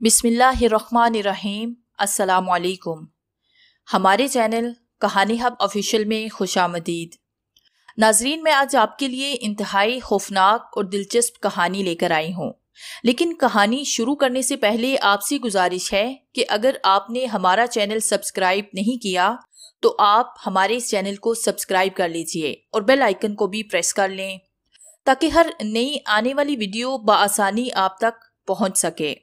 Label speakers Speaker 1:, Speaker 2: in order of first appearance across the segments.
Speaker 1: बिस्मिल्लाहिर्रहमानिर्रहीम। अस्सलामुअलैकुम। हमारे चैनल कहानी हब ऑफिशियल में खुशामदीद। नाजरीन, मैं आज आपके लिए इंतहाई खौफनाक और दिलचस्प कहानी लेकर आई हूँ। लेकिन कहानी शुरू करने से पहले आपसे गुजारिश है कि अगर आपने हमारा चैनल सब्सक्राइब नहीं किया तो आप हमारे इस चैनल को सब्सक्राइब कर लीजिए और बेल आइकन को भी प्रेस कर लें ताकि हर नई आने वाली वीडियो बआसानी आप तक पहुँच सके।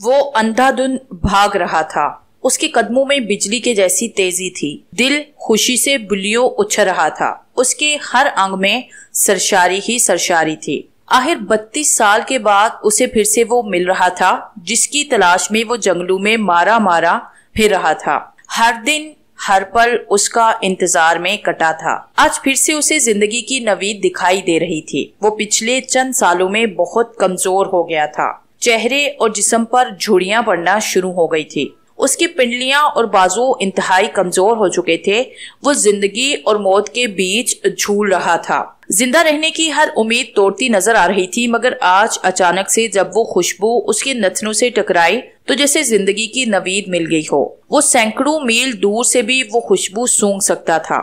Speaker 1: वो अंधाधुंध भाग रहा था। उसके कदमों में बिजली के जैसी तेजी थी। दिल खुशी से बुलियों उछल रहा था। उसके हर अंग में सरशारी ही सरशारी थी। आखिर 32 साल के बाद उसे फिर से वो मिल रहा था जिसकी तलाश में वो जंगलों में मारा मारा फिर रहा था। हर दिन हर पल उसका इंतजार में कटा था। आज फिर से उसे जिंदगी की नवीद दिखाई दे रही थी। वो पिछले चंद सालों में बहुत कमजोर हो गया था। चेहरे और जिस्म पर झुर्रियां पड़ना शुरू हो गई थी। उसकी पिंडलियां और बाजू इंतहाई कमजोर हो चुके थे। वो जिंदगी और मौत के बीच झूल रहा था। जिंदा रहने की हर उम्मीद तोड़ती नजर आ रही थी, मगर आज अचानक से जब वो खुशबू उसके नथनों से टकराई तो जैसे जिंदगी की नवीद मिल गई हो। वो सैकड़ों मील दूर से भी वो खुशबू सूंघ सकता था।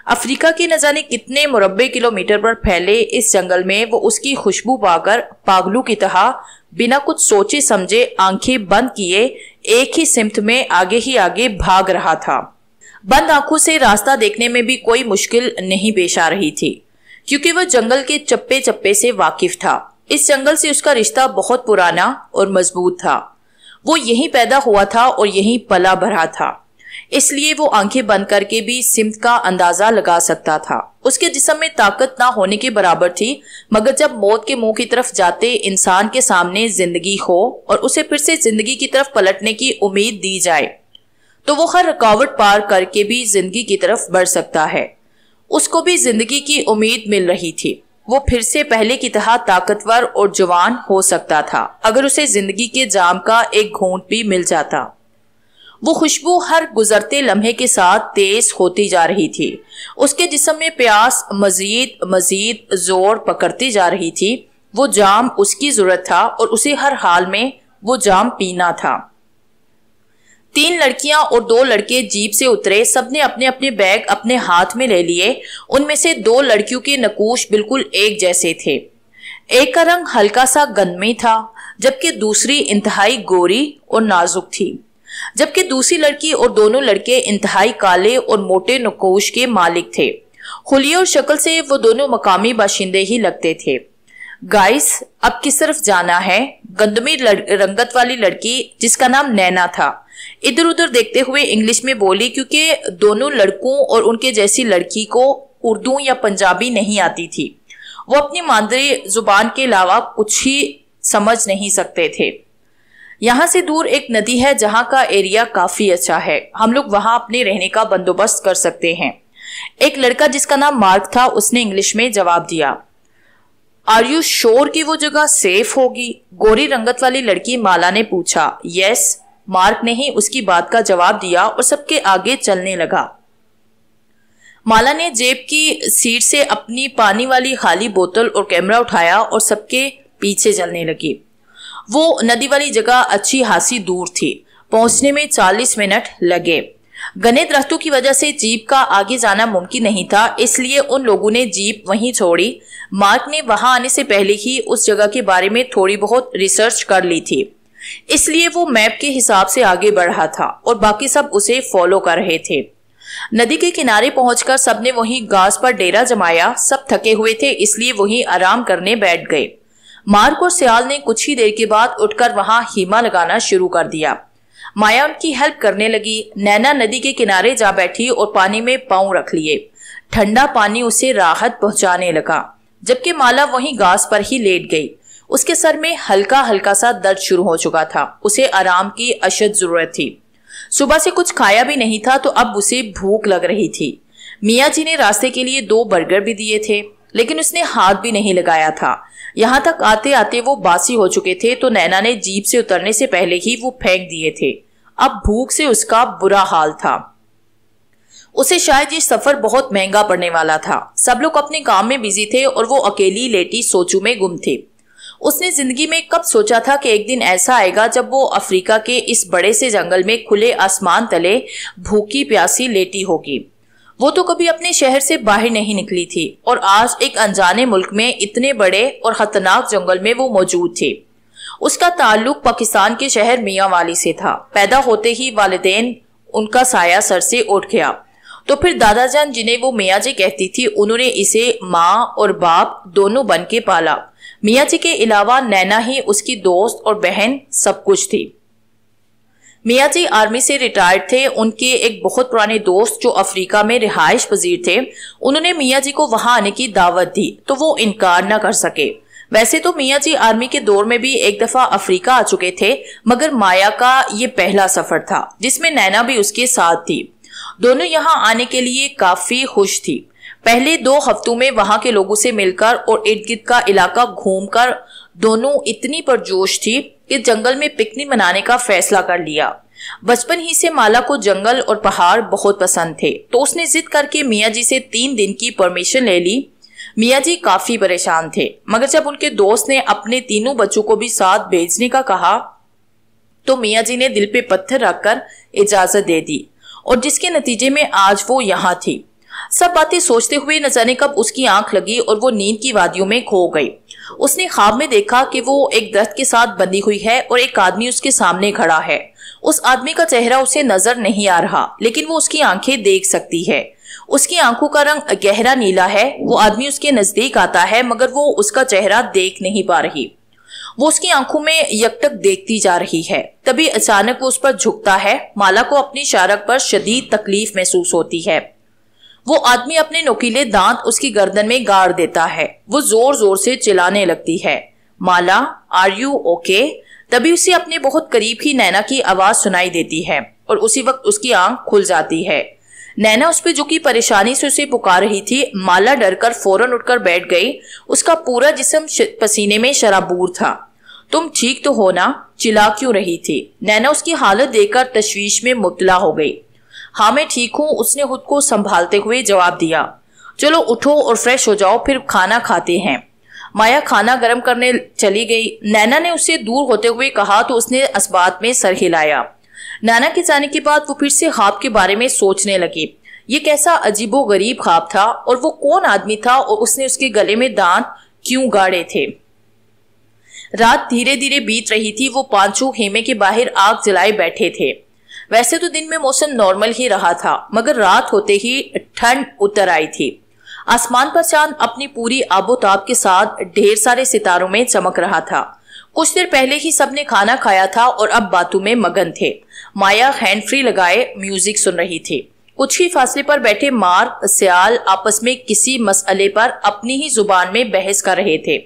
Speaker 1: अफ्रीका के न जाने कितने मुरब्बे किलोमीटर पर फैले इस जंगल में वो उसकी खुशबू पाकर पागलों की तरह बिना कुछ सोचे समझे आंखें बंद किए एक ही सिमत में आगे ही आगे भाग रहा था। बंद आंखों से रास्ता देखने में भी कोई मुश्किल नहीं पेश आ रही थी, क्योंकि वह जंगल के चप्पे चप्पे से वाकिफ था। इस जंगल से उसका रिश्ता बहुत पुराना और मजबूत था। वो यहीं पैदा हुआ था और यहीं पला भरा था, इसलिए वो आंखें बंद करके भी सिमत का अंदाजा लगा सकता था। उसके जिस्म में ताकत ना होने के बराबर थी, मगर जब मौत के मुंह की तरफ जाते इंसान के सामने जिंदगी हो और उसे फिर से जिंदगी की तरफ पलटने की उम्मीद दी जाए तो वो हर रुकावट पार करके भी जिंदगी की तरफ बढ़ सकता है। उसको भी जिंदगी की उम्मीद मिल रही थी। वो फिर से पहले की तरह ताकतवर और जवान हो सकता था अगर उसे जिंदगी के जाम का एक घूंट भी मिल जाता। वो खुशबू हर गुजरते लम्हे के साथ तेज होती जा रही थी। उसके जिस्म में प्यास मजीद मजीद जोर पकड़ती जा रही थी। वो जाम उसकी जरूरत था और उसे हर हाल में वो जाम पीना था। 3 लड़कियां और 2 लड़के जीप से उतरे। सबने अपने अपने बैग अपने हाथ में ले लिए। उनमें से 2 लड़कियों के नकूश बिल्कुल एक जैसे थे। एक का रंग हल्का सा गन्मी था, जबकि दूसरी इंतहाई गोरी और नाजुक थी। जबकि दूसरी लड़की और दोनों लड़के इंतहाई काले और मोटे नकूश के मालिक थे। हुलिया और शक्ल से वो दोनों मकामी बाशिंदे ही लगते थे। गाइस, अब किस तरफ जाना है? गंदमी रंगत वाली लड़की, जिसका नाम नैना था, इधर उधर देखते हुए इंग्लिश में बोली, क्योंकि दोनों लड़कों और उनके जैसी लड़की को उर्दू या पंजाबी नहीं आती थी। वो अपनी मादरी जुबान के अलावा कुछ ही समझ नहीं सकते थे। यहाँ से दूर एक नदी है जहाँ का एरिया काफी अच्छा है। हम लोग वहाँ अपने रहने का बंदोबस्त कर सकते हैं। एक लड़का जिसका नाम मार्क था, उसने इंग्लिश में जवाब दिया। आर यू श्योर कि वो जगह सेफ होगी? गोरी रंगत वाली लड़की माला ने पूछा। यस, मार्क ने ही उसकी बात का जवाब दिया और सबके आगे चलने लगा। माला ने जेब की सीट से अपनी पानी वाली खाली बोतल और कैमरा उठाया और सबके पीछे चलने लगी। वो नदी वाली जगह अच्छी खासी दूर थी। पहुंचने में 40 मिनट लगे। घने दरख्तों की वजह से जीप का आगे जाना मुमकिन नहीं था, इसलिए उन लोगों ने जीप वहीं छोड़ी। मार्क ने वहां आने से पहले ही उस जगह के बारे में थोड़ी बहुत रिसर्च कर ली थी, इसलिए वो मैप के हिसाब से आगे बढ़ रहा था और बाकी सब उसे फॉलो कर रहे थे। नदी के किनारे पहुंचकर सबने वहीं घास पर डेरा जमाया। सब थके हुए थे, इसलिए वहीं आराम करने बैठ गए। मार्क और सियाल ने कुछ ही देर के बाद उठकर वहां हीमा लगाना शुरू कर दिया। माया उनकी हेल्प करने लगी। नैना नदी के किनारे जा बैठी और पानी में पांव रख लिए। ठंडा पानी उसे राहत पहुंचाने लगा, जबकि माला वहीं घास पर ही लेट गई। उसके सर में हल्का हल्का सा दर्द शुरू हो चुका था। उसे आराम की अशद जरूरत थी। सुबह से कुछ खाया भी नहीं था, तो अब उसे भूख लग रही थी। मियाँ जी ने रास्ते के लिए 2 बर्गर भी दिए थे, लेकिन उसने हाथ भी नहीं लगाया था। यहाँ तक आते आते वो बासी हो चुके थे, तो नैना ने जीप से उतरने से पहले ही वो फेंक दिए थे। अब भूख से उसका बुरा हाल था। उसे शायद ये सफर बहुत महंगा पड़ने वाला था। सब लोग अपने काम में बिजी थे और वो अकेली लेटी सोचों में गुम थे। उसने जिंदगी में कब सोचा था कि एक दिन ऐसा आएगा जब वो अफ्रीका के इस बड़े से जंगल में खुले आसमान तले भूखी प्यासी लेटी होगी। वो तो कभी अपने शहर से बाहर नहीं निकली थी और आज एक अनजाने मुल्क में इतने बड़े और खतरनाक जंगल में वो मौजूद थी। उसका ताल्लुक पाकिस्तान के शहर मियांवाली से था। पैदा होते ही वालिदैन उनका साया सर से उठ गया, तो फिर दादाजान जिन्हें वो मियाँ जी कहती थी, उन्होंने इसे माँ और बाप दोनों बन के पाला। मियाँ जी के अलावा नैना ही उसकी दोस्त और बहन सब कुछ थी। मियाँ जी आर्मी से रिटायर्ड थे। उनके एक बहुत पुराने दोस्त जो अफ्रीका में रिहाइश पजीर थे, उन्होंने मियाँ जी को वहां आने की दावत दी तो वो इनकार न कर सके। वैसे तो मियाँ जी आर्मी के दौर में भी एक दफा अफ्रीका आ चुके थे, मगर माया का ये पहला सफर था जिसमें नैना भी उसके साथ थी। दोनों यहाँ आने के लिए काफी खुश थी। पहले 2 हफ्तों में वहां के लोगों से मिलकर और इर्द गिर्द का इलाका घूमकर दोनों इतनी परजोश थी कि जंगल में पिकनिक मनाने का फैसला कर लिया। बचपन ही से माला को जंगल और पहाड़ बहुत पसंद थे, तो उसने जिद करके मियाँ जी से 3 दिन की परमिशन ले ली। मियाँ जी काफी परेशान थे, मगर जब उनके दोस्त ने अपने तीनों बच्चों को भी साथ भेजने का कहा तो मियाँ जी ने दिल पे पत्थर रखकर इजाजत दे दी, और जिसके नतीजे में आज वो यहाँ थी। सब बातें सोचते हुए न जाने कब उसकी आंख लगी और वो नींद की वादियों में खो गई। उसने ख्वाब में देखा कि वो एक दरख्त के साथ बंधी हुई है और एक आदमी उसके सामने खड़ा है। उस आदमी का चेहरा उसे नजर नहीं आ रहा, लेकिन वो उसकी आंखें देख सकती है। उसकी आंखों का रंग गहरा नीला है। वो आदमी उसके नजदीक आता है, मगर वो उसका चेहरा देख नहीं पा रही। वो उसकी आंखों में यकटक देखती जा रही है। तभी अचानक वो उस पर झुकता है। माला को अपनी शारक पर शदीद तकलीफ महसूस होती है। वो आदमी अपने नुकीले दांत उसकी गर्दन में गाड़ देता है। वो जोर जोर से चिल्लाने लगती है, माला, आर यू ओके? तभी उसे अपने बहुत करीब ही नैना की आवाज सुनाई देती है और उसी वक्त उसकी आंख खुल जाती है। नैना उस पर जो कि परेशानी से उसे पुकार रही थी। माला डरकर फौरन उठकर बैठ गई। उसका पूरा जिस्म पसीने में शराबूर था। तुम ठीक तो हो ना? चिल्ला क्यों रही थी? नैना उसकी हालत देखकर तशवीश में मुब्तला हो गई। हाँ मैं ठीक हूँ, उसने खुद को संभालते हुए जवाब दिया। चलो उठो और फ्रेश हो जाओ, फिर खाना खाते हैं। माया खाना गर्म करने चली गई। नैना ने उससे दूर होते हुए कहा तो उसने अस्बात में सर हिलाया। नैना के जाने के बाद वो फिर से ख्वाब के बारे में सोचने लगी। ये कैसा अजीबो गरीब ख्वाब था और वो कौन आदमी था और उसने उसके गले में दांत क्यों गाड़े थे। रात धीरे धीरे बीत रही थी। वो पांचों खेमे के बाहर आग जलाए बैठे थे। वैसे तो दिन में मौसम नॉर्मल ही रहा था, मगर रात होते ही ठंड उतर आई थी। आसमान पर चांद अपनी पूरी आबोताब के साथ ढेर सारे सितारों में चमक रहा था। कुछ देर पहले ही सबने खाना खाया था और अब बातों में मगन थे। माया हैंड फ्री लगाए म्यूजिक सुन रही थी। कुछ ही फासले पर बैठे मार्क, सियाल आपस में किसी मसले पर अपनी ही जुबान में बहस कर रहे थे,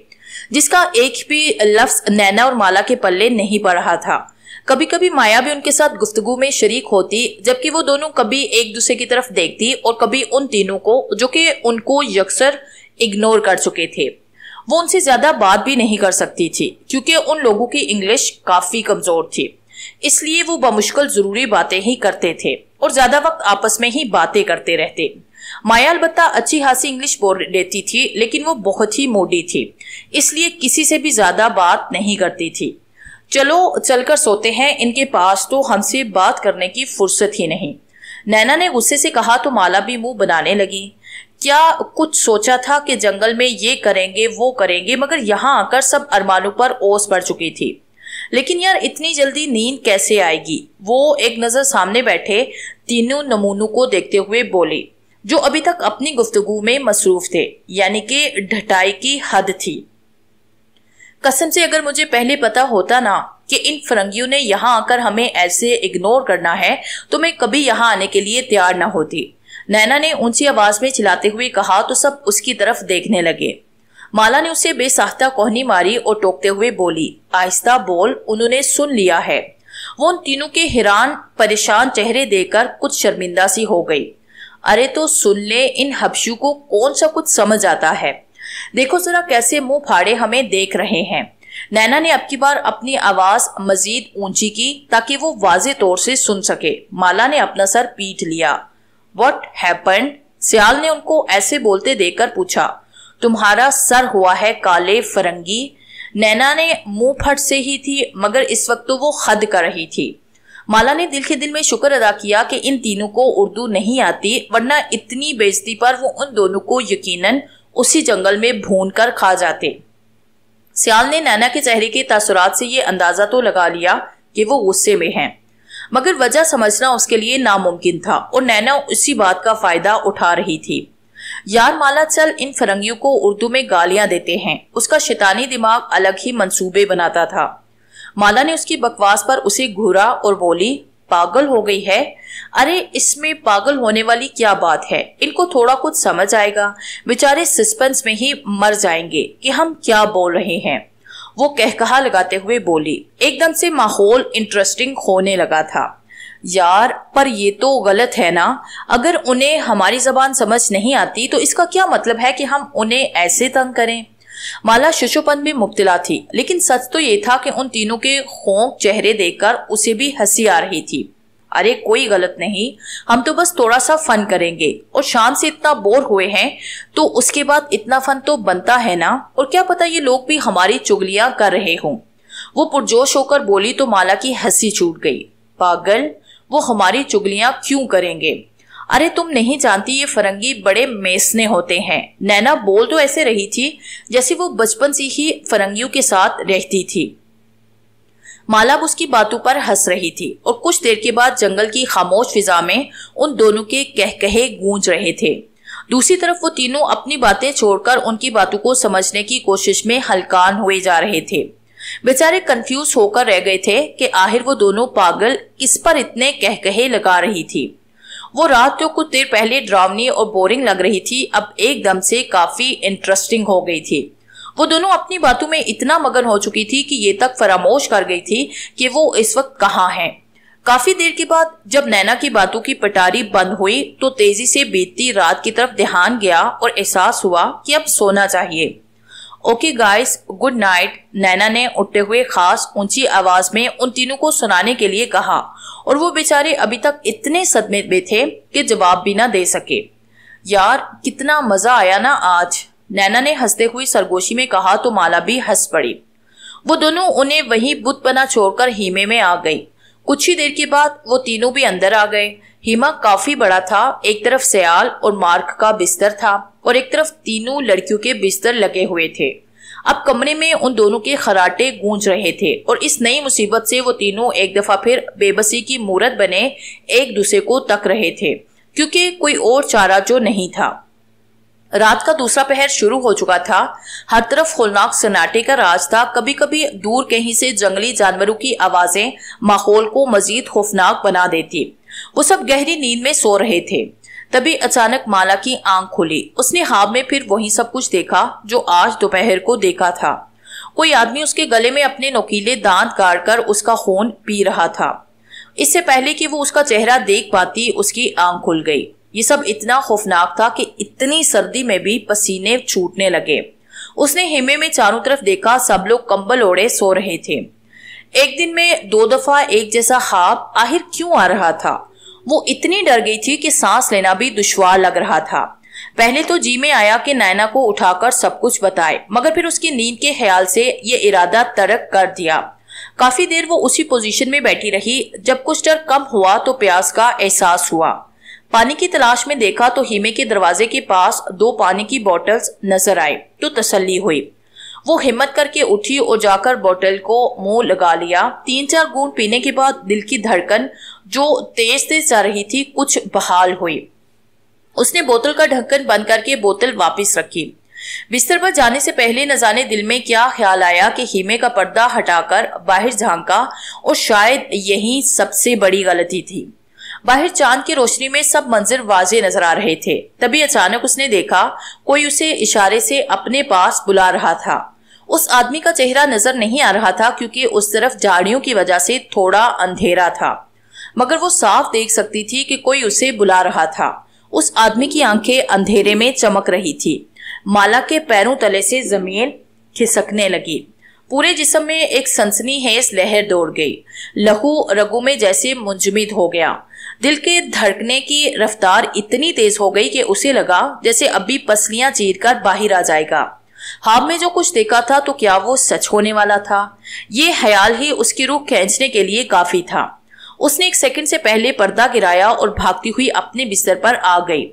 Speaker 1: जिसका एक भी लफ्ज नैना और माला के पल्ले नहीं पड़ रहा था। कभी कभी माया भी उनके साथ गुफ्तगू में शरीक होती, जबकि वो दोनों कभी एक दूसरे की तरफ देखती और कभी उन तीनों को, जो कि उनको यकसर इग्नोर कर चुके थे। वो उनसे ज्यादा बात भी नहीं कर सकती थी क्योंकि उन लोगों की इंग्लिश काफी कमजोर थी। इसलिए वो बमुश्किल जरूरी बातें ही करते थे और ज्यादा वक्त आपस में ही बातें करते रहते। माया अलबत्ता अच्छी खासी इंग्लिश बोल लेती थी, लेकिन वो बहुत ही मोटी थी, इसलिए किसी से भी ज्यादा बात नहीं करती थी। चलो चलकर सोते हैं, इनके पास तो हमसे बात करने की फुर्सत ही नहीं। नैना ने गुस्से से कहा तो माला भी मुंह बनाने लगी। क्या कुछ सोचा था कि जंगल में ये करेंगे वो करेंगे, मगर यहाँ आकर सब अरमानों पर ओस पड़ चुकी थी। लेकिन यार इतनी जल्दी नींद कैसे आएगी? वो एक नजर सामने बैठे तीनों नमूनों को देखते हुए बोली, जो अभी तक अपनी गुफ्तगू में मसरूफ थे, यानी कि ढटाई की हद थी। कसम से अगर मुझे पहले पता होता ना कि इन फरंगियों ने यहाँ आकर हमें ऐसे इग्नोर करना है, तो मैं कभी यहाँ आने के लिए तैयार ना होती। नैना ने ऊंची आवाज में चिल्लाते हुए कहा तो सब उसकी तरफ देखने लगे। माला ने उसे बेसाख्ता कोहनी मारी और टोकते हुए बोली, आहिस्ता बोल, उन्होंने सुन लिया है। वो उन तीनों के हैरान परेशान चेहरे देखकर कुछ शर्मिंदा सी हो गई। अरे तो सुन ले, इन हबशू को कौन सा कुछ समझ आता है? देखो जरा कैसे मुंह फाड़े हमें देख रहे हैं। नैना ने अब की बार अपनी आवाज मजीद ऊंची की ताकि वो वाजे तौर से सुन सके। माला ने अपना सर पीट लिया। What happened? सियाल ने उनको ऐसे बोलते देखकर पूछा। तुम्हारा सर हुआ है काले फरंगी? नैना ने मुंह फट से ही थी, मगर इस वक्त तो वो हद कर रही थी। माला ने दिल के दिल में शुक्र अदा किया कि इन तीनों को उर्दू नहीं आती, वरना इतनी बेइज्जती पर वो उन दोनों को यकीनन उसी जंगल में भून कर खा जाते। सियाल ने नैना के चेहरे के तासुरात से ये अंदाजा तो लगा लिया कि वो गुस्से में हैं, मगर वजह समझना उसके लिए नामुमकिन था और नैना उसी बात का फायदा उठा रही थी। यार माला, चल इन फरंगियों को उर्दू में गालियां देते हैं। उसका शैतानी दिमाग अलग ही मंसूबे बनाता था। माला ने उसकी बकवास पर उसे घूरा और बोली, पागल हो गई है? अरे इसमें पागल होने वाली क्या बात है? इनको थोड़ा कुछ समझ आएगा, बेचारे सस्पेंस में ही मर जाएंगे कि हम क्या बोल रहे हैं। वो कहकहा लगाते हुए बोली। एकदम से माहौल इंटरेस्टिंग होने लगा था। यार पर ये तो गलत है ना, अगर उन्हें हमारी जबान समझ नहीं आती तो इसका क्या मतलब है कि हम उन्हें ऐसे तंग करें। माला शुशुपन में मुब्तला थी, लेकिन सच तो ये था कि उन तीनों के खौफ चेहरे देखकर उसे भी हंसी आ रही थी। अरे कोई गलत नहीं, हम तो बस थोड़ा सा फन करेंगे, और शाम से इतना बोर हुए हैं तो उसके बाद इतना फन तो बनता है ना, और क्या पता ये लोग भी हमारी चुगलियां कर रहे हों। वो पुरजोश होकर बोली तो माला की हंसी छूट गई। पागल, वो हमारी चुगलियां क्यों करेंगे? अरे तुम नहीं जानती, ये फरंगी बड़े मेसने होते हैं। नैना बोल तो ऐसे रही थी जैसे वो बचपन से ही फरंगियों के साथ रहती थी। माला उसकी बातों पर हंस रही थी और कुछ देर के बाद जंगल की खामोश फिजा में उन दोनों के कहकहे गूंज रहे थे। दूसरी तरफ वो तीनों अपनी बातें छोड़कर उनकी बातों को समझने की कोशिश में हलकान हुए जा रहे थे। बेचारे कंफ्यूज होकर रह गए थे कि आखिर वो दोनों पागल किस पर इतने कहकहे लगा रही थी। वो रात जो कुछ देर पहले डरावनी और बोरिंग लग रही थी, अब एकदम से काफी इंटरेस्टिंग हो गई थी। वो दोनों अपनी बातों में इतना मगन हो चुकी थी कि ये तक फरामोश कर गई थी कि वो इस वक्त कहाँ है। काफी देर के बाद जब नैना की बातों की पटारी बंद हुई तो तेजी से बीतती रात की तरफ ध्यान गया और एहसास हुआ कि अब सोना चाहिए। ओके गाइस, गुड नाइट, नैना ने उठते हुए खास ऊंची आवाज में उन तीनों को सुनाने के लिए कहा, और वो बेचारे अभी तक इतने सदमे में थे कि जवाब भी ना दे सके। यार कितना मजा आया ना आज, नैना ने हंसते हुए सरगोशी में कहा तो माला भी हंस पड़ी। वो दोनों उन्हें वहीं बुत बना छोड़कर हीमे में आ गई। कुछ ही देर के बाद वो तीनों भी अंदर आ गए। हीमा काफी बड़ा था। एक तरफ सयाल और मार्क का बिस्तर था और एक तरफ तीनों लड़कियों के बिस्तर लगे हुए थे। अब कमरे में उन दोनों के खराटे गूंज रहे थे और इस नई मुसीबत से वो तीनों एक दफा फिर बेबसी की मूरत बने एक दूसरे को तक रहे थे, क्योंकि कोई और चारा जो नहीं था। रात का दूसरा पहर शुरू हो चुका था। हर तरफ होलनाक सन्नाटे का राज था। कभी कभी दूर कहीं से जंगली जानवरों की आवाजें माहौल को मजीद खौफनाक बना देती। वो सब गहरी नींद में सो रहे थे। तभी अचानक माला की आंख खुली। उसने ख्वाब में फिर वही सब कुछ देखा जो आज दोपहर को देखा था। कोई आदमी उसके गले में अपने नोकीले दांत गाड़कर उसका खून पी रहा था। इससे पहले कि वो उसका चेहरा देख पाती उसकी आंख खुल गई। ये सब इतना खौफनाक था कि इतनी सर्दी में भी पसीने छूटने लगे। उसने हेमे में चारों तरफ देखा, सब लोग कंबल ओढ़े सो रहे थे। एक दिन में 2 दफा एक जैसा ख्वाब आखिर क्यों आ रहा था? वो इतनी डर गई थी कि सांस लेना भी दुश्वार लग रहा था। पहले तो जी में आया कि नैना को उठाकर सब कुछ बताए, मगर फिर उसकी नींद के ख्याल से ये इरादा तर्क कर दिया। काफी देर वो उसी पोजीशन में बैठी रही। जब कुछ डर कम हुआ तो प्यास का एहसास हुआ। पानी की तलाश में देखा तो हीमे के दरवाजे के पास 2 पानी की बोतल्स नजर आए तो तसल्ली हुई। वो हिम्मत करके उठी और जाकर बोतल को मुंह लगा लिया। 3-4 घूंट पीने के बाद दिल की धड़कन जो तेज तेज जा रही थी कुछ बहाल हुई। उसने बोतल का ढक्कन बंद करके बोतल वापस रखी। बिस्तर पर जाने से पहले न जाने दिल में क्या ख्याल आया कि हीमे का पर्दा हटाकर बाहर झांका, और शायद यही सबसे बड़ी गलती थी। बाहर चांद की रोशनी में सब मंजर वाजे नजर आ रहे थे। तभी अचानक उसने देखा कोई उसे इशारे से अपने पास बुला रहा था। उस आदमी का चेहरा नजर नहीं आ रहा था क्योंकि उस तरफ झाड़ियों की वजह से थोड़ा अंधेरा था, मगर वो साफ देख सकती थी कि कोई उसे बुला रहा था। उस आदमी की आंखें अंधेरे में चमक रही थी। माला के पैरों तले से जमीन खिसकने लगी। पूरे जिस्म में एक सनसनीखेज लहर दौड़ गई। लहू रगों में जैसे मुंजमद हो गया। दिल के धड़कने की रफ्तार इतनी तेज हो गई कि उसे लगा जैसे अभी पसलियां चीरकर बाहर आ जाएगा। ख्वाब में जो कुछ देखा था तो क्या वो सच होने वाला था? ये ख्याल ही उसकी रूह खींचने के लिए काफी था। उसने एक सेकंड से पहले पर्दा गिराया और भागती हुई अपने बिस्तर पर आ गई।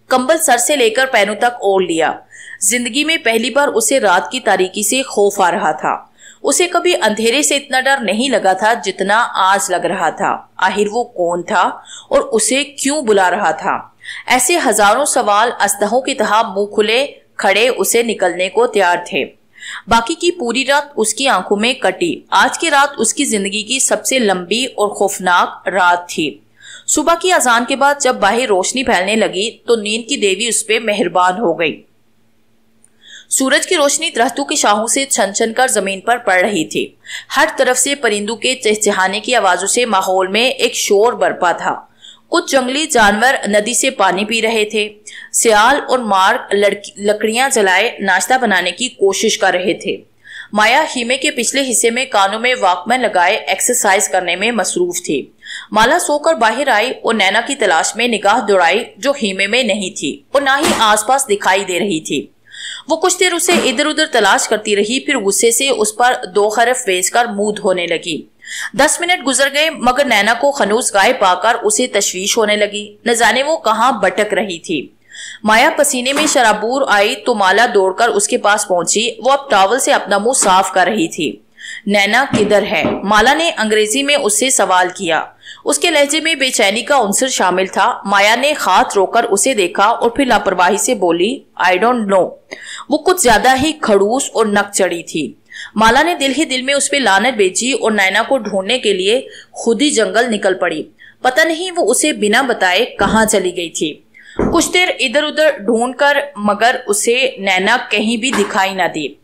Speaker 1: कंबल सर से लेकर पैरों तक ओढ़ लिया। जिंदगी में पहली बार उसे रात की तारीकी से खौफ आ रहा था। उसे कभी अंधेरे से इतना डर नहीं लगा था जितना आज लग रहा था। आखिर वो कौन था और उसे क्यों बुला रहा था? ऐसे हजारों सवाल अस्तहों की तरह मुंह खुले खड़े उसे निकलने को तैयार थे। बाकी की पूरी रात उसकी आंखों में कटी। आज की रात उसकी जिंदगी की सबसे लंबी और खौफनाक रात थी। सुबह की अजान के बाद जब बाहर रोशनी फैलने लगी तो नींद की देवी उस पर मेहरबान हो गई। सूरज की रोशनी दरख्तों की शाहों से छन छन कर जमीन पर पड़ रही थी। हर तरफ से परिंदों के चहचहाने की आवाजों से माहौल में एक शोर बरपा था। कुछ जंगली जानवर नदी से पानी पी रहे थे। सियाल और मार्क लकड़ियां जलाए नाश्ता बनाने की कोशिश कर रहे थे। माया हीमे के पिछले हिस्से में कानों में वॉकमैन लगाए एक्सरसाइज करने में मसरूफ थी। माला सोकर बाहर आई और नैना की तलाश में निगाह दौड़ाई जो हीमे में नहीं थी और ना ही आसपास दिखाई दे रही थी। वो कुछ देर उसे इधर उधर तलाश करती रही, फिर गुस्से से उस पर 2 हरफ बेचकर मुंह धोने लगी। 10 मिनट गुजर गए मगर नैना को खनूस गायब पाकर उसे तशवीश होने लगी। न जाने वो कहां भटक रही थी। माया पसीने में शराबूर आई तो माला दौड़कर उसके पास पहुंची। वो अब टॉवल से अपना मुंह साफ कर रही थी। नैना किधर है? माला ने अंग्रेजी में उससे सवाल किया। उसके लहजे में बेचैनी का उनसर शामिल था। माया ने हाथ रोकर उसे देखा और फिर लापरवाही से बोली, आई डोंट नो। वो कुछ ज्यादा ही खड़ूस और नक चढ़ी थी। माला ने दिल ही दिल में उस पर लानत भेजी और नैना को ढूंढने के लिए खुद ही जंगल निकल पड़ी। पता नहीं वो उसे बिना बताए कहाँ चली गई थी। कुछ देर इधर उधर ढूंढकर मगर उसे नैना कहीं भी दिखाई न दी।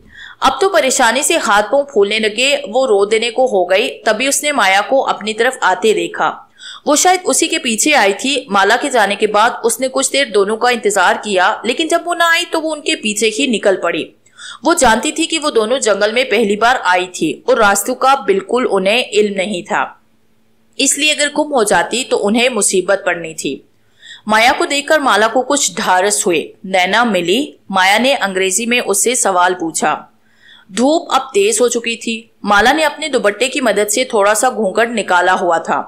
Speaker 1: अब तो परेशानी से हाथ पांव फूलने लगे। वो रो देने को हो गई। तभी उसने माया को अपनी तरफ आते देखा। वो शायद उसी के पीछे आई थी। माला के जाने के बाद उसने कुछ देर दोनों का इंतजार किया, लेकिन जब वो ना आई तो वो उनके पीछे ही निकल पड़ी। वो जानती थी कि वो दोनों जंगल में पहली बार आई थी और रास्तों का बिल्कुल उन्हें इल्म नहीं था। इसलिए अगर गुम हो जाती तो उन्हें मुसीबत पड़नी थी। माया को देखकर माला को कुछ ढारस हुए। नैना मिली? माया ने अंग्रेजी में उससे सवाल पूछा। धूप अब तेज हो चुकी थी। माला ने अपने दुपट्टे की मदद से थोड़ा सा घूंघट निकाला हुआ था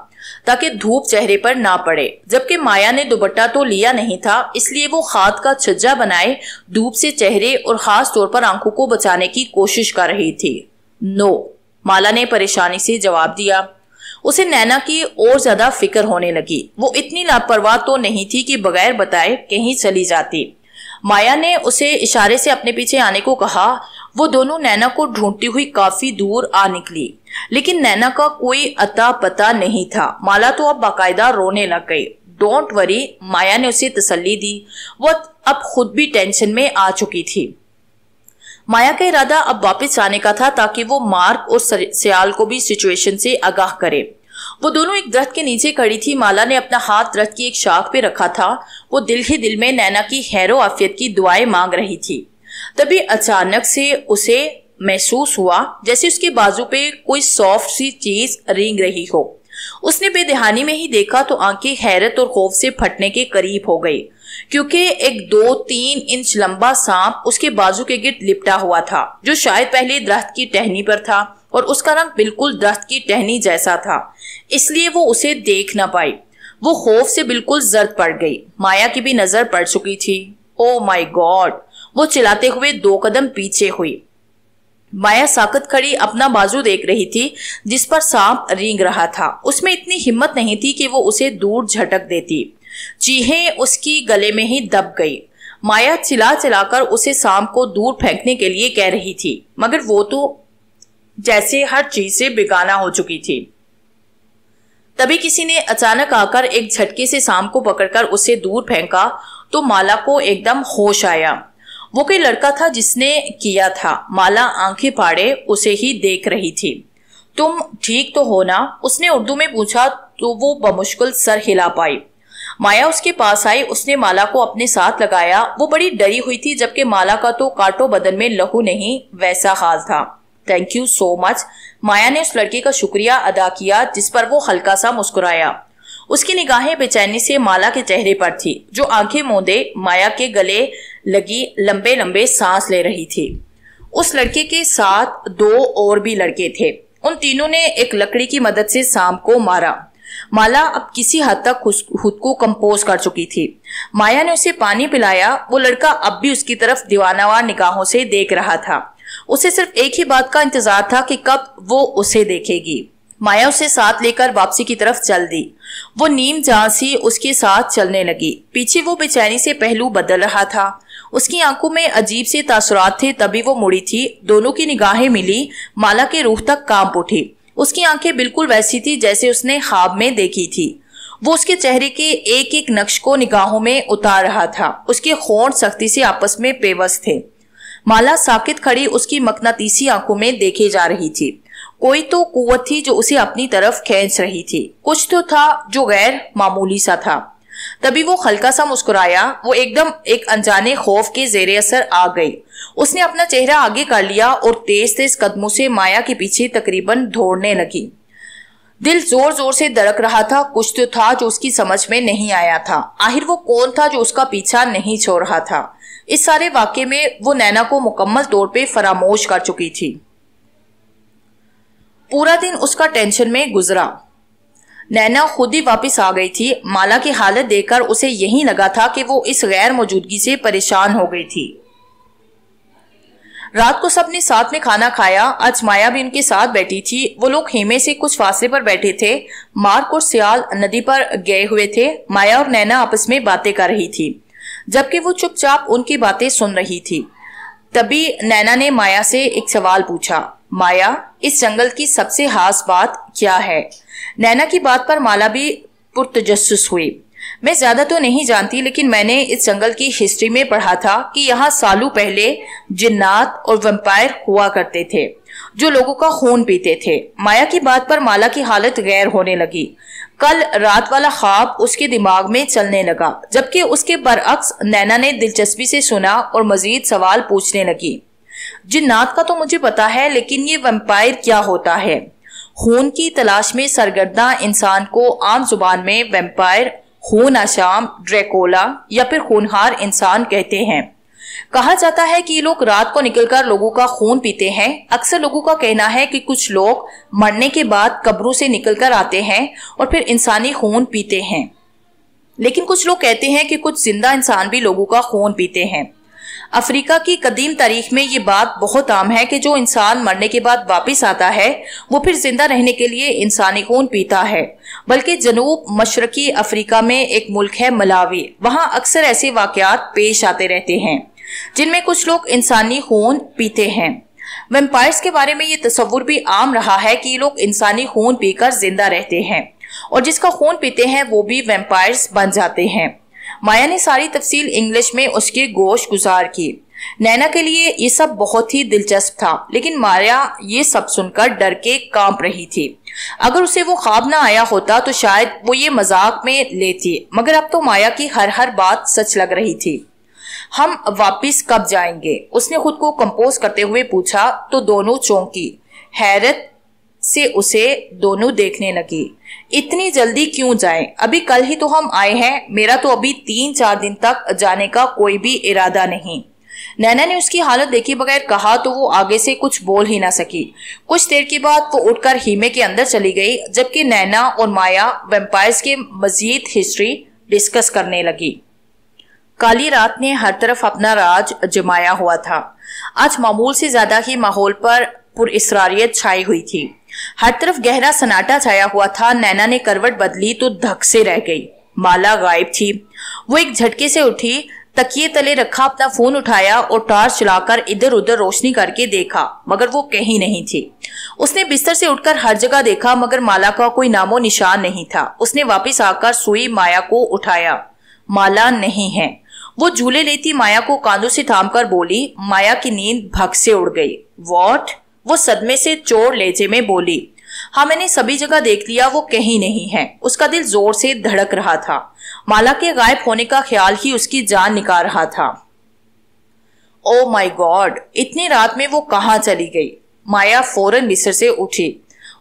Speaker 1: ताकि धूप चेहरे पर ना पड़े, जबकि माया ने दुपट्टा तो लिया नहीं था, इसलिए वो हाथ का छज्जा बनाए धूप से चेहरे और खास तौर पर आंखों को बचाने की कोशिश कर रही थी। नो, माला ने परेशानी से जवाब दिया। उसे नैना की और ज्यादा फिक्र होने लगी। वो इतनी लापरवाह तो नहीं थी कि बगैर बताए कहीं चली जाती। माया ने उसे इशारे से अपने पीछे आने को कहा। वो दोनों नैना को ढूंढती हुई काफी दूर आ निकली, लेकिन नैना का कोई अता पता नहीं था। माला तो अब बाकायदा रोने लग गई। डोंट वरी, माया ने उसे तसल्ली दी। वो अब खुद भी टेंशन में आ चुकी थी। माया का इरादा अब वापस आने का था ताकि वो मार्क और सियाल को भी सिचुएशन से आगाह करे। वो दोनों एक दरख्त के नीचे खड़ी थी। माला ने अपना हाथ दरख्त की एक शाख पे रखा था। वो दिल ही दिल में नैना की खैरो आफियत की दुआएं मांग रही थी। तभी अचानक से उसे महसूस हुआ जैसे उसके बाजू पे कोई सॉफ्ट सी चीज रेंग रही हो। उसने बेदहानी में ही देखा तो आंखें हैरत और खौफ से फटने के करीब हो गई, क्योंकि एक 2-3 इंच लंबा सांप उसके बाजू के गिर्द लिपटा हुआ था, जो शायद पहले दरख्त की टहनी पर था और उसका रंग बिल्कुल दरख्त की टहनी जैसा था, इसलिए वो उसे देख न पाई। वो खौफ से बिल्कुल जर्द पड़ गई। माया की भी नजर पड़ चुकी थी। ओ माय गॉड, वो चिल्लाते हुए 2 कदम पीछे हुई। माया साकत खड़ी अपना बाजू देख रही थी जिस पर सांप रेंग रहा था। उसमें इतनी हिम्मत नहीं थी कि वो उसे दूर झटक देती। चीखें उसकी गले में ही दब गई। माया चिल्ला चिल्लाकर उसे सांप को दूर फेंकने के लिए कह रही थी, मगर वो तो जैसे हर चीज से बेगाना हो चुकी थी। तभी किसी ने अचानक आकर एक झटके से सांप को पकड़कर उसे दूर फेंका तो माला को एकदम होश आया। वो कोई लड़का था जिसने किया था। माला आंखें फाड़े उसे ही देख रही थी। तुम ठीक तो हो ना? उसने उर्दू में पूछा तो वो बमुश्किल सर हिला पाई। माया उसके पास आई। उसने माला को अपने साथ लगाया। वो बड़ी डरी हुई थी, जबकि माला का तो काटो बदन में लहू नहीं वैसा हाल था। Thank you so much. Maya ने उस लड़के का शुक्रिया अदा किया जिस पर वो हल्का सा मुस्कुराया। उसकी निगाहें बेचैनी से माला के चेहरे पर थी, जो आंखें मूंदे माया के गले लगी लंबे लंबे सांस ले रही थी। उस लड़के के साथ 2 और भी लड़के थे। उन तीनों ने एक लकड़ी की मदद से सांप को मारा। माला अब किसी हद तक खुद को कंपोज कर चुकी थी। माया ने उसे पानी पिलाया। वो लड़का अब भी उसकी तरफ दीवानावार निगाहों से देख रहा था। उसे सिर्फ एक ही बात का इंतजार था कि कब वो उसे देखेगी। माया उसे साथ लेकर वापसी की तरफ चल दी। वो नीम जान सी उसके साथ चलने लगी। पीछे वो बेचैनी से पहलू बदल रहा था। उसकी आंखों में अजीब से तासुरात थे। तभी वो मुड़ी थी। दोनों की निगाहें मिली। माला के रूह तक कांप उठी। उसकी आंखें बिल्कुल वैसी थी जैसे उसने ख्वाब में देखी थी। वो उसके चेहरे के एक एक नक्श को निगाहों में उतार रहा था। उसके होंठ सख्ती से आपस में पेवस्त थे। माला साकित खड़ी उसकी मकनातीसी आंखों में देखे जा रही थी। कोई तो कुव्वत थी जो उसे अपनी तरफ खींच रही थी। कुछ तो था जो गैर मामूली सा था। तभी वो हल्का सा मुस्कुराया। वो एकदम एक अनजाने खौफ के जेरे असर आ गई। उसने अपना चेहरा आगे कर लिया और तेज तेज कदमों से माया के पीछे तकरीबन दौड़ने लगी। दिल जोर जोर से धड़क रहा था। कुछ तो था जो उसकी समझ में नहीं आया था। आखिर वो कौन था जो उसका पीछा नहीं छोड़ रहा था। इस सारे वाकये में वो नैना को मुकम्मल तौर पे फरामोश कर चुकी थी। पूरा दिन उसका टेंशन में गुजरा। नैना खुद ही वापस आ गई थी। माला की हालत देखकर उसे यही लगा था कि वो इस गैर मौजूदगी से परेशान हो गई थी। रात को सबने साथ में खाना खाया। आज माया भी उनके साथ बैठी थी। वो लोग खेमे से कुछ फासले पर बैठे थे। मार्क और सियाल नदी पर गए हुए थे। माया और नैना आपस में बातें कर रही थी, जबकि वो चुपचाप उनकी बातें सुन रही थी। तभी नैना ने माया से एक सवाल पूछा, माया, इस जंगल की सबसे खास बात क्या है? नैना की बात पर माला भी पुरतजस्सुस हुई। मैं ज्यादा तो नहीं जानती, लेकिन मैंने इस जंगल की हिस्ट्री में पढ़ा था कि यहाँ सालों पहले जिन्नात और वैम्पायर हुआ करते थे जो लोगों का खून पीते थे। माया की बात पर माला की हालत गैर होने लगी। कल रात वाला ख्वाब उसके दिमाग में चलने लगा, जबकि उसके बरअक्स नैना ने दिलचस्पी से सुना और मजीद सवाल पूछने लगी। जिन्नात का तो मुझे पता है, लेकिन ये वैम्पायर क्या होता है? खून की तलाश में सरगर्दा इंसान को आम जुबान में वैम्पायर, खून आशाम, ड्रैकोला या फिर खूनहार इंसान कहते हैं। कहा जाता है कि ये लोग रात को निकलकर लोगों का खून पीते हैं। अक्सर लोगों का कहना है कि कुछ लोग मरने के बाद कब्रों से निकलकर आते हैं और फिर इंसानी खून पीते हैं, लेकिन कुछ लोग कहते हैं कि कुछ जिंदा इंसान भी लोगों का खून पीते हैं। अफ्रीका की कदीम तारीख में ये बात बहुत आम है कि जो इंसान मरने के बाद वापस आता है वो फिर जिंदा रहने के लिए इंसानी खून पीता है। बल्कि जनूब मशरकी अफ्रीका में एक मुल्क है मलावी, वहां अक्सर ऐसे वाकयात पेश आते रहते हैं जिनमें कुछ लोग इंसानी खून पीते हैं। वैम्पायर्स के बारे में ये तस्वुर भी आम रहा है कि ये लोग इंसानी खून पीकर जिंदा रहते हैं और जिसका खून पीते हैं वो भी वैम्पायर्स बन जाते हैं। माया ने सारी तफसील इंग्लिश में उसके गोश गुजार की। नैना के लिए ये सब बहुत ही दिलचस्प था, लेकिन माया ये सब सुनकर डर के कांप रही थी। अगर उसे वो ख्वाब ना आया होता तो शायद वो ये मजाक में लेती, मगर अब तो माया की हर बात सच लग रही थी। हम वापिस कब जाएंगे? उसने खुद को कंपोज करते हुए पूछा तो दोनों चौंकी। हैरत से उसे दोनों देखने लगी। इतनी जल्दी क्यों जाएं? अभी कल ही तो हम आए हैं। मेरा तो अभी 3-4 दिन तक जाने का कोई भी इरादा नहीं। नैना ने उसकी हालत देखे बगैर कहा तो वो आगे से कुछ बोल ही ना सकी। कुछ देर के बाद वो उठकर हीमे के अंदर चली गई, जबकि नैना और माया वैम्पायर्स के मजीद हिस्ट्री डिस्कस करने लगी। काली रात ने हर तरफ अपना राज जमाया हुआ था। आज मामूल से ज्यादा ही माहौल पर पुरइसरारियत छाई हुई थी। हर तरफ गहरा सन्नाटा छाया हुआ था। नैना ने करवट बदली तो धक से रह गई। माला गायब थी। वो एक झटके से उठी, तकिए तले रखा अपना फोन उठाया और टॉर्च चलाकर इधर उधर रोशनी करके देखा, मगर वो कहीं नहीं थी। उसने बिस्तर से उठकर हर जगह देखा, मगर माला का कोई नामो निशान नहीं था। उसने वापस आकर सुई माया को उठाया। माला नहीं है। वो झूले लेती माया को कांधों से थामकर बोली। माया की नींद भग से उड़ गई। व्हाट? वो सदमे से चोर लहजे में बोली। हाँ, मैंने सभी जगह देख लिया, वो कहीं नहीं है। उसका दिल जोर से धड़क रहा था। माला के गायब होने का ख्याल ही उसकी जान निकाल रहा था। ओ माय गॉड, इतनी रात में वो कहाँ चली गई? माया फौरन बिस्तर से उठी।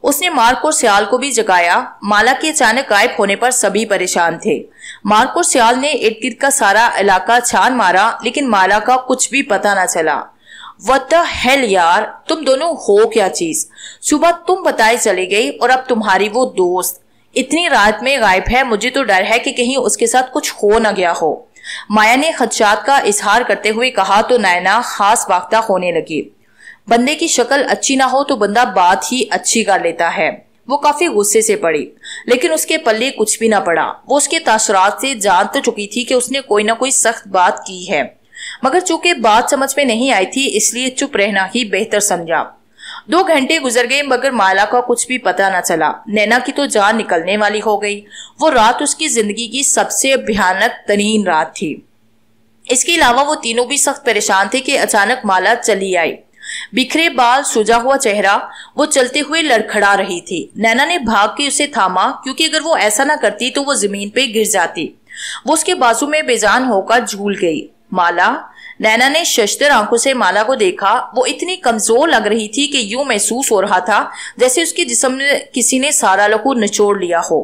Speaker 1: उसने मार्क और सियाल को भी जगाया। माला के अचानक गायब होने पर सभी परेशान थे। मार्क और सियाल ने इर्द गिर्द का सारा इलाका छान मारा, लेकिन माला का कुछ भी पता न चला। What the hell यार, तुम दोनों हो क्या चीज? सुबह तुम बताए चले गई और अब तुम्हारी वो दोस्त इतनी रात में गायब है। मुझे तो डर है कि कहीं उसके साथ कुछ हो न गया हो। माया ने खदशात का इजहार करते हुए कहा तो नैना खास वाख्ता होने लगी। बंदे की शक्ल अच्छी ना हो तो बंदा बात ही अच्छी कर लेता है। वो काफी गुस्से से पड़ी, लेकिन उसके पल्ले कुछ भी ना पड़ा। वो उसके तासरात से जान तो चुकी थी कि उसने कोई ना कोई सख्त बात की है, मगर चूंकि बात समझ में नहीं आई थी इसलिए चुप रहना ही बेहतर समझा। 2 घंटे गुजर गए मगर माला का कुछ भी पता न चला। नैना की तो जान निकलने वाली हो गई। वो रात उसकी जिंदगी की सबसे भयानक तरीन रात थी। इसके अलावा वो तीनों भी सख्त परेशान थे कि अचानक माला चली आई। बिखरे बाल, सूजा हुआ चेहरा, वो चलते हुए लड़खड़ा रही थी। नैना ने भाग के उसे थामा, क्योंकि अगर वो ऐसा ना करती तो वो जमीन पे गिर जाती। वो उसके बाजू में बेजान होकर झूल गई। माला। नैना ने शशदर आंखों से माला को देखा। वो इतनी कमजोर लग रही थी कि यूं महसूस हो रहा था जैसे उसके जिस्म में किसी ने सारा लहू निचोड़ लिया हो।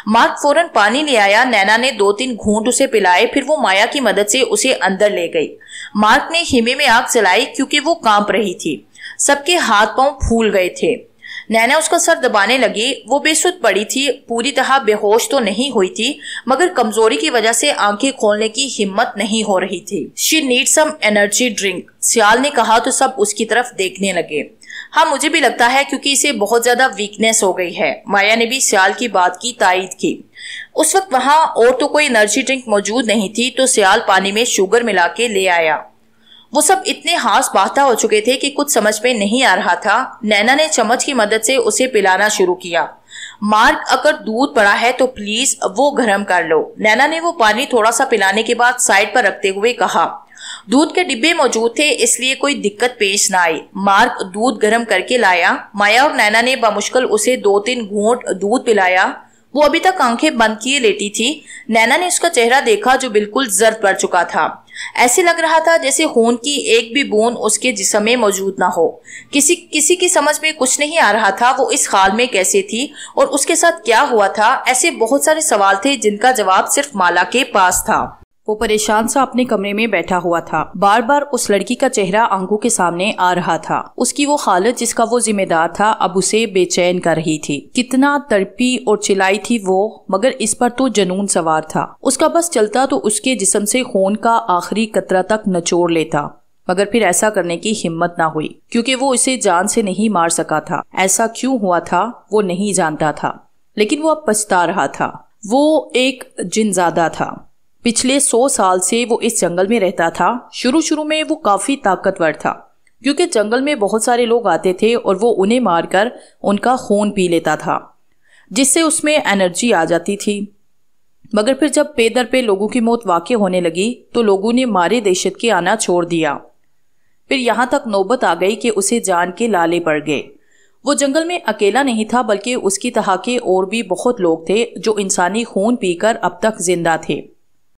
Speaker 1: मार्क फौरन पानी ले आया। नैना ने 2-3 घूंट उसे पिलाए, फिर वो माया की मदद से उसे अंदर ले गई। मार्क ने हिमे में आग जलाई क्योंकि वो कांप रही थी। सबके हाथ पांव फूल गए थे। नैना उसका सर दबाने लगी। वो बेसुध पड़ी थी, पूरी तरह बेहोश तो नहीं हुई थी, मगर कमजोरी की वजह से आंखें खोलने की हिम्मत नहीं हो रही थी। She need some energy drink, Siyal ने कहा तो सब उसकी तरफ देखने लगे। हाँ, मुझे भी लगता है क्योंकि इसे बहुत ज्यादा वीकनेस हो गई है। माया ने भी सियाल की बात की तायीद की। उस वक्त वहां और तो कोई एनर्जी ड्रिंक मौजूद नहीं थी, तो सियाल पानी में शुगर मिला के ले आया। वो सब इतने हास बाता हो चुके थे कि कुछ समझ में नहीं आ रहा था। नैना ने चम्मच की मदद से उसे पिलाना शुरू किया। मार्क, अगर दूध पड़ा है तो प्लीज वो गर्म कर लो। नैना ने वो पानी थोड़ा सा पिलाने के बाद साइड पर रखते हुए कहा। दूध के डिब्बे मौजूद थे इसलिए कोई दिक्कत पेश ना आई। मार्क दूध गर्म करके लाया। माया और नैना ने बामुश्किल उसे 2-3 घूंट दूध पिलाया। वो अभी तक आंखें बंद किए लेटी थी। नैना ने उसका चेहरा देखा जो बिल्कुल जर्द पड़ चुका था। ऐसे लग रहा था जैसे खून की एक भी बूंद उसके जिस्म में मौजूद ना हो। किसी की समझ में कुछ नहीं आ रहा था वो इस हाल में कैसे थी और उसके साथ क्या हुआ था। ऐसे बहुत सारे सवाल थे जिनका जवाब सिर्फ माला के पास था। वो परेशान सा अपने कमरे में बैठा हुआ था। बार बार उस लड़की का चेहरा आंखों के सामने आ रहा था। उसकी वो हालत जिसका वो जिम्मेदार था अब उसे बेचैन कर रही थी। कितना तड़पी और चिल्लाई थी वो, मगर इस पर तो जुनून सवार था। उसका बस चलता तो उसके जिस्म से खून का आखिरी कतरा तक निचोड़ लेता, मगर फिर ऐसा करने की हिम्मत ना हुई क्योंकि वो इसे जान से नहीं मार सका था। ऐसा क्यों हुआ था वो नहीं जानता था, लेकिन वो अब पछता रहा था। वो एक जिनजादा था। पिछले 100 साल से वो इस जंगल में रहता था। शुरू में वो काफी ताकतवर था क्योंकि जंगल में बहुत सारे लोग आते थे और वो उन्हें मारकर उनका खून पी लेता था, जिससे उसमें एनर्जी आ जाती थी। मगर फिर जब पे दर पे लोगों की मौत वाक़ई होने लगी तो लोगों ने मारे दहशत के आना छोड़ दिया। फिर यहाँ तक नौबत आ गई कि उसे जान के लाले पड़ गए। वो जंगल में अकेला नहीं था, बल्कि उसकी तरह के और भी बहुत लोग थे जो इंसानी खून पीकर अब तक जिंदा थे।